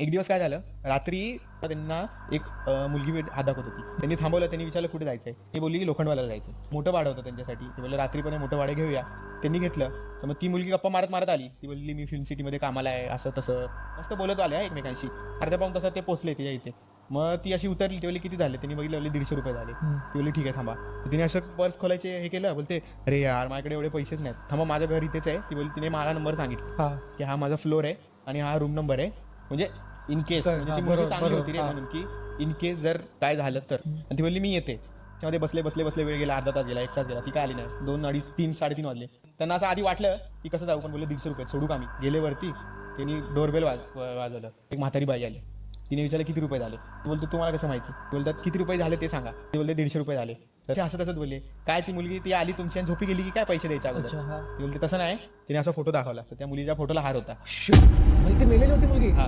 एक दिवस काय झालं, रात्री त्यांना एक मुलगी हात दाखवत होती. त्यांनी थांबवलं, त्यांनी विचारलं कुठे जायचंय. ती बोलली की लोखंडवाल्याला जायचं. मोठं भाडं होतं त्यांच्यासाठी. ते बोलले रात्री पण हे मोठं भाडं घेऊया. त्यांनी घेतलं. तर मग ती मुलगी गप्पा मारत मारत आली. ती बोलली मी फिल्म सिटीमध्ये कामाला आहे, असं तसं मस्त बोलत आले एकमेकांशी. अर्ध्या पाऊण तासात ते पोहोचले तिच्या इथे. मग ती अशी उतरली. ती बोलली किती झाले. त्यांनी बघितलं, बोलली 150 रुपये झाले. ती बोलली ठीक आहे थांबा. तर तिने असं पर्स खोलायचे हे केलं. बोलते अरे यार माझ्याकडे एवढे पैसेच नाहीत, थांबा माझं घर इथेच आहे. ती बोलली, तिने मला नंबर सांगितला हा की हा माझा फ्लोर आहे आणि हा रूम नंबर आहे. म्हणजे इन केस, म्हणजे ती मुलगी चांगली होती रे, म्हणून की इन केस जर काय झालं तर. आणि ती बोलली मी येते. त्याच्यामध्ये बसले बसले बसले वेळ गेला, अर्धा तास गेला, 1 तास गेला. ती काय आली नाही. 2, 2:30, 3, 3:30 वाजले. त्यांना असं आधी वाटलं की कसं जाऊ, पण बोलले 150 रुपये सोडू का मी. गेले वरती. त्यांनी डोरबेल वाजवलं. एक म्हातारी बाई आली. तिने विचारलं किती रुपये झाले. ती बोलतो तुम्हाला कसं माहिती. बोलतात किती रुपये झाले ते सांगा. ते बोलले 150 रुपये झाले. तर ते असं तसंच बोलले. काय ती मुलगी ती आली तुमची आणि झोपी गेली की काय पैसे द्यायचे अगोदर. अच्छा हा ती बोलते तसं नाही. तिने असा फोटो दाखवला. तर त्या मुलीच्या फोटोला हार होता. म्हणजे ती मेलेली होती मुलगी. हा